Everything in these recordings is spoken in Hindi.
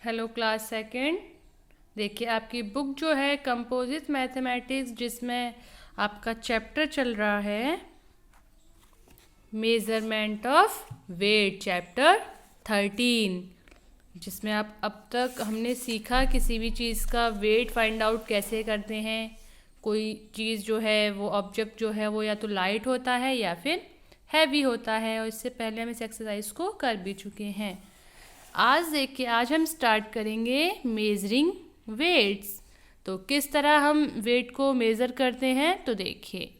Hello class second. देखिए आपकी बुक जो है कंपोजिट मैथमेटिक्स, जिसमें आपका चैप्टर चल रहा है मेजरमेंट ऑफ वेट, चैप्टर 13, जिसमें आप अब तक हमने सीखा किसी भी चीज़ का वेट फाइंड आउट कैसे करते हैं। कोई चीज़ जो है वो ऑब्जेक्ट जो है वो या तो लाइट होता है या फिर हैवी होता है, और इससे पहले हम इस एक्सरसाइज को कर भी चुके हैं। आज हम स्टार्ट करेंगे मेजरिंग वेट्स। तो किस तरह हम वेट को मेज़र करते हैं, तो देखिए,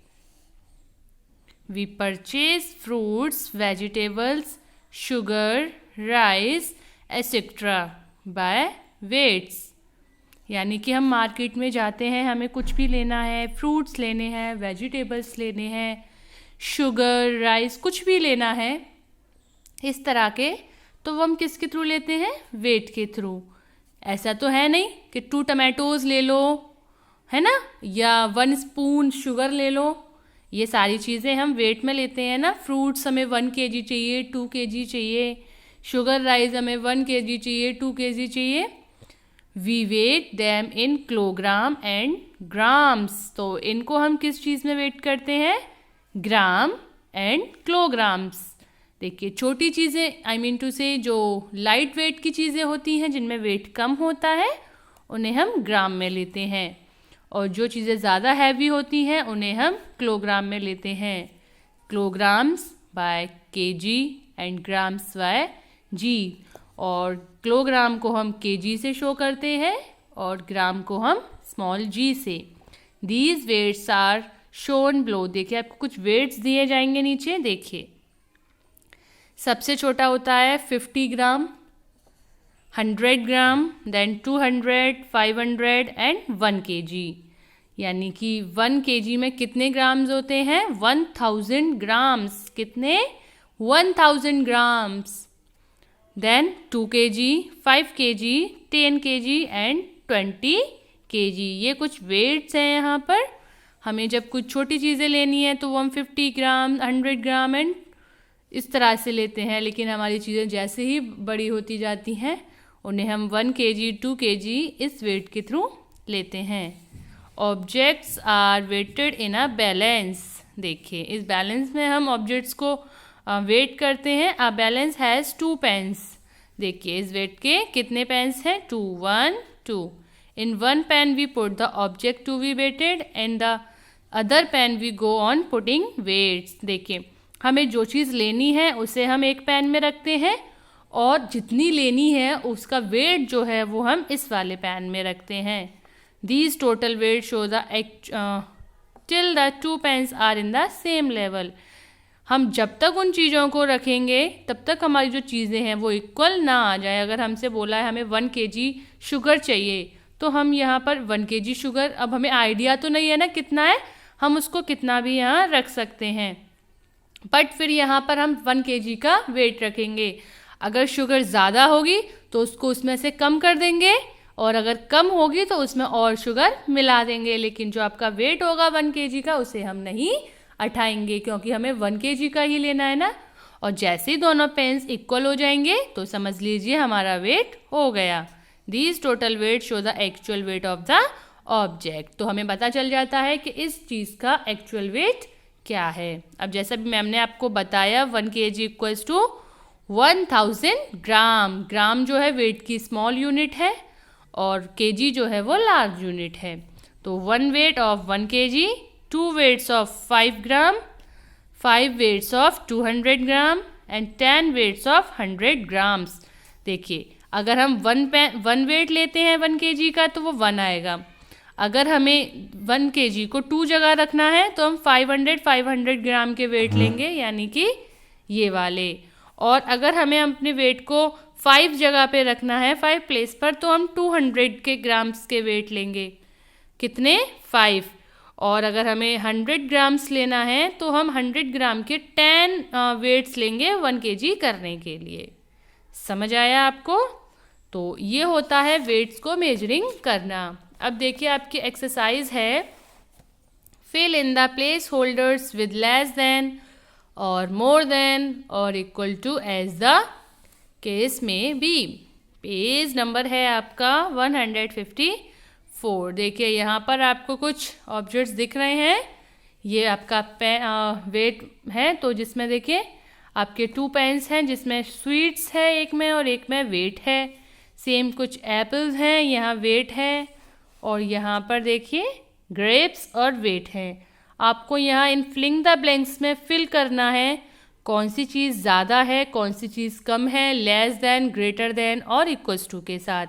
we purchase fruits, vegetables, sugar, rice etcetera by weights. यानी कि हम मार्केट में जाते हैं, हमें कुछ भी लेना है, फ्रूट्स लेने हैं, वेजिटेबल्स लेने हैं, शुगर, राइस, कुछ भी लेना है इस तरह के, तो वो हम किसके थ्रू लेते हैं? वेट के थ्रू। ऐसा तो है नहीं कि 2 टमाटोज़ ले लो, है ना, या 1 स्पून शुगर ले लो। ये सारी चीज़ें हम वेट में लेते हैं ना। फ्रूट्स हमें 1 kg चाहिए, 2 kg चाहिए, शुगर, राइस हमें 1 kg चाहिए, 2 kg चाहिए। We weigh them in kilogram and grams. तो इनको हम किस चीज़ में वेट करते हैं? Gram and kilograms. देखिए, छोटी चीज़ें, आई मीन टू से जो लाइट वेट की चीज़ें होती हैं, जिनमें वेट कम होता है, उन्हें हम ग्राम में लेते हैं, और जो चीज़ें ज़्यादा हैवी होती हैं उन्हें हम किलोग्राम में लेते हैं। Kilograms by KG and grams by G. और किलोग्राम को हम केजी से शो करते हैं और ग्राम को हम स्मॉल जी से। These weights are shown below. देखिए, आपको कुछ वेट्स दिए जाएंगे नीचे। देखिए, सबसे छोटा होता है 50 ग्राम, 100 ग्राम, देन 200, 500 एंड 1 kg। यानी कि 1 kg में कितने ग्राम्स होते हैं? 1000 ग्राम्स। कितने? 1000 grams. Then 2 kg, 5 kg, 10 kg and 20 kg। ये कुछ वेट्स हैं यहाँ पर। हमें जब कुछ छोटी चीज़ें लेनी है तो वो हम 50 ग्राम, 100 ग्राम एंड इस तरह से लेते हैं, लेकिन हमारी चीज़ें जैसे ही बड़ी होती जाती हैं उन्हें हम 1 kg, 2 kg इस वेट के थ्रू लेते हैं। Objects are weighed in a balance. देखिए, इस बैलेंस में हम ऑब्जेक्ट्स को वेट करते हैं। A balance has 2 pans. देखिए, इस वेट के कितने पेन्स हैं? 2, 1, 2। In 1 pan we put the object to be weighed, and the other pan we go on putting weights. देखिए, हमें जो चीज़ लेनी है उसे हम एक पेन में रखते हैं, और जितनी लेनी है उसका वेट जो है वो हम इस वाले पेन में रखते हैं। These total weight show the till the 2 pans are in the same level. हम जब तक उन चीज़ों को रखेंगे तब तक हमारी जो चीज़ें हैं वो इक्वल ना आ जाए। अगर हमसे बोला है हमें 1 kg शुगर चाहिए, तो हम यहाँ पर 1 kg शुगर, अब हमें आइडिया तो नहीं है ना कितना है, हम उसको कितना भी यहाँ रख सकते हैं, बट फिर यहाँ पर हम 1 kg का वेट रखेंगे। अगर शुगर ज़्यादा होगी तो उसको उसमें से कम कर देंगे, और अगर कम होगी तो उसमें और शुगर मिला देंगे, लेकिन जो आपका वेट होगा 1 kg का उसे हम नहीं उठाएंगे, क्योंकि हमें 1 kg का ही लेना है ना। और जैसे ही दोनों पेन्स इक्वल हो जाएंगे तो समझ लीजिए हमारा वेट हो गया। These total weight show the actual weight of the object. तो हमें पता चल जाता है कि इस चीज़ का एक्चुअल वेट क्या है। अब जैसा भी मैम ने आपको बताया, 1 kg इक्वल्स टू 1000 ग्राम। ग्राम जो है वेट की स्मॉल यूनिट है, और kg जो है वो लार्ज यूनिट है। तो 1 weight of 1 kg, 2 weights of 5 gram, 5 weights of 200 gram and 10 weights of 100 grams. देखिए, अगर हम 1 वेट लेते हैं 1 kg का तो वो 1 आएगा। अगर हमें 1 kg को 2 जगह रखना है तो हम 500 ग्राम के वेट लेंगे, यानी कि ये वाले। और अगर हमें अपने वेट को 5 जगह पे रखना है, 5 प्लेस पर, तो हम 200 के ग्राम्स के वेट लेंगे। कितने? 5। और अगर हमें 100 ग्राम्स लेना है तो हम 100 ग्राम के 10 वेट्स लेंगे 1 kg करने के लिए। समझ आया आपको? तो ये होता है वेट्स को मेजरिंग करना। अब देखिए, आपकी एक्सरसाइज है, fill in the placeholders with less than और मोर देन और equal to as the case may be. Page number है आपका 154। देखिए यहाँ पर आपको कुछ ऑब्जेक्ट्स दिख रहे हैं। ये आपका वेट है, तो जिसमें देखिए आपके 2 पेन्स हैं, जिसमें स्वीट्स है एक में और एक में वेट है। सेम कुछ एप्पल्स हैं, यहाँ वेट है, और यहाँ पर देखिए ग्रेप्स और वेट है। आपको यहाँ इन फिलिंग द ब्लैंक्स में फिल करना है कौन सी चीज़ ज़्यादा है, कौन सी चीज़ कम है, लेस देन, ग्रेटर देन और इक्वल्स टू के साथ।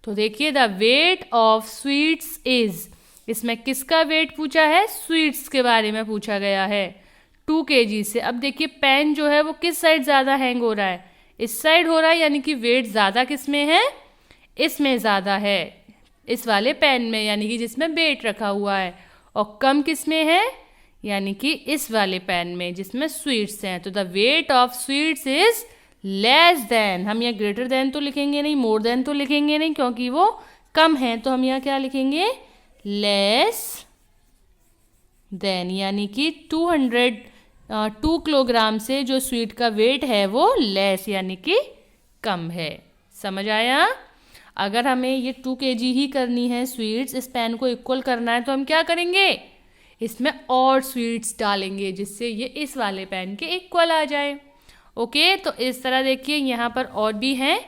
तो देखिए the weight of sweets is, इसमें किसका वेट पूछा है? स्वीट्स के बारे में पूछा गया है, 2 kg से। अब देखिए पेन जो है वो किस साइड ज़्यादा हैंग हो रहा है? इस साइड हो रहा है, यानी कि वेट ज़्यादा किस में है? इसमें ज़्यादा है, इस वाले पेन में, यानी कि जिसमें वेट रखा हुआ है। और कम किस में है? यानी कि इस वाले पेन में जिसमें स्वीट्स हैं। तो the weight of sweets is less than, हम यहाँ ग्रेटर देन तो लिखेंगे नहीं, मोर देन तो लिखेंगे नहीं, क्योंकि वो कम है। तो हम यहाँ क्या लिखेंगे? लेस देन, यानी कि 2 किलोग्राम से जो स्वीट का वेट है वो लेस यानी कि कम है। समझ आया? अगर हमें ये 2 kg ही करनी है स्वीट्स, इस पेन को इक्वल करना है, तो हम क्या करेंगे? इसमें और स्वीट्स डालेंगे जिससे ये इस वाले पेन के इक्वल आ जाए। ओके, तो इस तरह देखिए यहाँ पर और भी हैं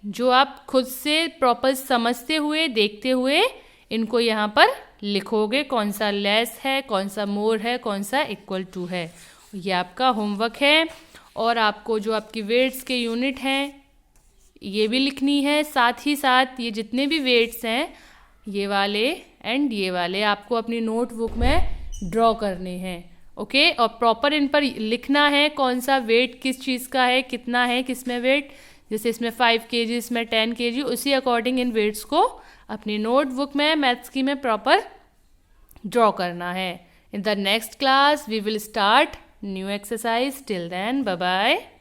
जो आप खुद से प्रॉपर समझते हुए, देखते हुए इनको यहाँ पर लिखोगे, कौन सा लेस है, कौन सा मोर है, कौन सा इक्वल टू है। ये आपका होमवर्क है। और आपको जो आपकी वेट्स के यूनिट हैं ये भी लिखनी है, साथ ही साथ ये जितने भी वेट्स हैं ये वाले एंड ये वाले आपको अपनी नोटबुक में ड्रॉ करने हैं। ओके, और प्रॉपर इन पर लिखना है कौन सा वेट किस चीज़ का है, कितना है किस में वेट। जैसे इसमें 5 kg, इसमें 10 kg, उसी अकॉर्डिंग इन वेट्स को अपनी नोटबुक में मैथ्स की में प्रॉपर ड्रॉ करना है। In the next class we will start new exercise. Till then bye bye.